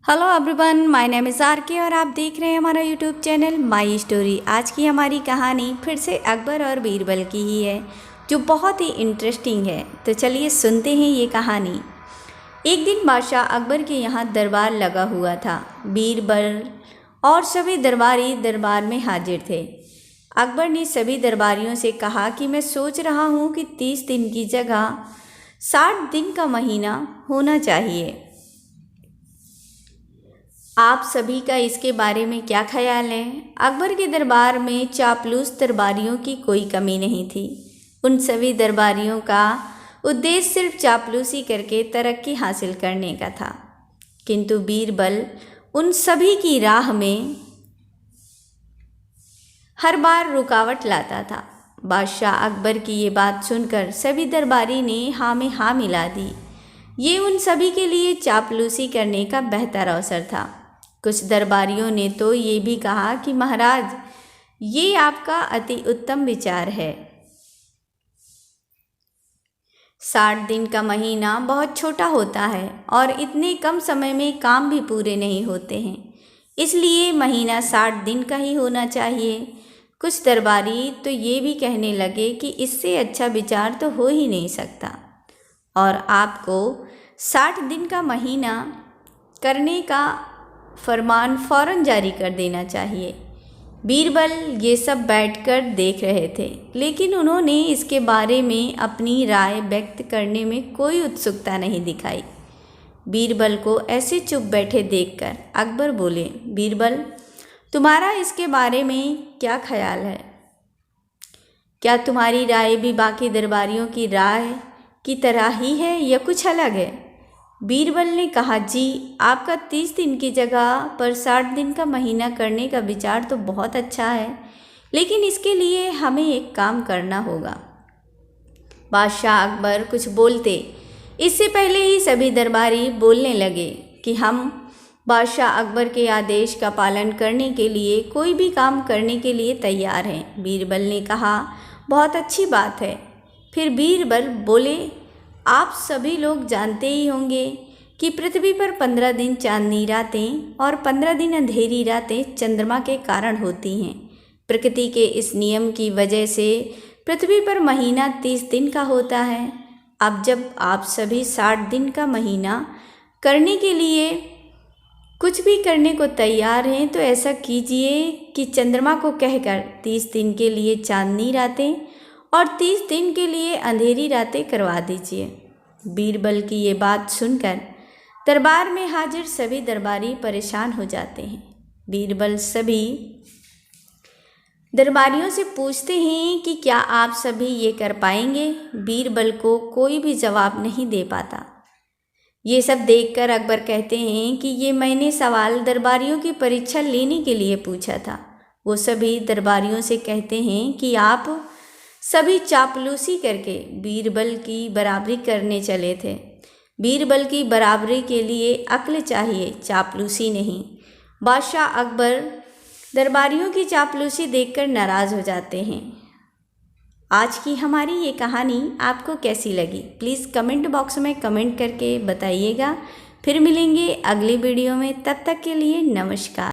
Hello everyone, my name is R K और आप देख रहे हैं हमारा यूट्यूब चैनल माई स्टोरी। आज की हमारी कहानी फिर से अकबर और बीरबल की ही है, जो बहुत ही इंटरेस्टिंग है। तो चलिए सुनते हैं ये कहानी। एक दिन बादशाह अकबर के यहाँ दरबार लगा हुआ था। बीरबल और सभी दरबारी दरबार में हाजिर थे। अकबर ने सभी दरबारियों से कहा कि मैं सोच रहा हूँ कि 30 दिन की जगह 60 दिन का महीना होना चाहिए। आप सभी का इसके बारे में क्या ख्याल है? अकबर के दरबार में चापलूस दरबारियों की कोई कमी नहीं थी। उन सभी दरबारियों का उद्देश्य सिर्फ चापलूसी करके तरक्की हासिल करने का था। किंतु बीरबल उन सभी की राह में हर बार रुकावट लाता था। बादशाह अकबर की ये बात सुनकर सभी दरबारी ने हाँ में हाँ मिला दी। ये उन सभी के लिए चापलूसी करने का बेहतर अवसर था। कुछ दरबारियों ने तो ये भी कहा कि महाराज, ये आपका अति उत्तम विचार है। 60 दिन का महीना बहुत छोटा होता है और इतने कम समय में काम भी पूरे नहीं होते हैं, इसलिए महीना 60 दिन का ही होना चाहिए। कुछ दरबारी तो ये भी कहने लगे कि इससे अच्छा विचार तो हो ही नहीं सकता और आपको 60 दिन का महीना करने का फरमान फौरन जारी कर देना चाहिए। बीरबल ये सब बैठकर देख रहे थे, लेकिन उन्होंने इसके बारे में अपनी राय व्यक्त करने में कोई उत्सुकता नहीं दिखाई। बीरबल को ऐसे चुप बैठे देखकर अकबर बोले, बीरबल, तुम्हारा इसके बारे में क्या ख्याल है? क्या तुम्हारी राय भी बाकी दरबारियों की राय की तरह ही है या कुछ अलग है? बीरबल ने कहा, जी, आपका 30 दिन की जगह पर 60 दिन का महीना करने का विचार तो बहुत अच्छा है, लेकिन इसके लिए हमें एक काम करना होगा। बादशाह अकबर कुछ बोलते इससे पहले ही सभी दरबारी बोलने लगे कि हम बादशाह अकबर के आदेश का पालन करने के लिए कोई भी काम करने के लिए तैयार हैं। बीरबल ने कहा, बहुत अच्छी बात है। फिर बीरबल बोले, आप सभी लोग जानते ही होंगे कि पृथ्वी पर 15 दिन चांदनी रातें और 15 दिन अंधेरी रातें चंद्रमा के कारण होती हैं। प्रकृति के इस नियम की वजह से पृथ्वी पर महीना 30 दिन का होता है। अब जब आप सभी 60 दिन का महीना करने के लिए कुछ भी करने को तैयार हैं, तो ऐसा कीजिए कि चंद्रमा को कहकर 30 दिन के लिए चांदनी रातें और 30 दिन के लिए अंधेरी रातें करवा दीजिए। बीरबल की ये बात सुनकर दरबार में हाजिर सभी दरबारी परेशान हो जाते हैं। बीरबल सभी दरबारियों से पूछते हैं कि क्या आप सभी ये कर पाएंगे? बीरबल को कोई भी जवाब नहीं दे पाता। ये सब देखकर अकबर कहते हैं कि ये मैंने सवाल दरबारियों की परीक्षा लेने के लिए पूछा था। वो सभी दरबारियों से कहते हैं कि आप सभी चापलूसी करके बीरबल की बराबरी करने चले थे। बीरबल की बराबरी के लिए अक्ल चाहिए, चापलूसी नहीं। बादशाह अकबर दरबारियों की चापलूसी देखकर नाराज़ हो जाते हैं। आज की हमारी ये कहानी आपको कैसी लगी? प्लीज़ कमेंट बॉक्स में कमेंट करके बताइएगा। फिर मिलेंगे अगली वीडियो में, तब तक के लिए नमस्कार।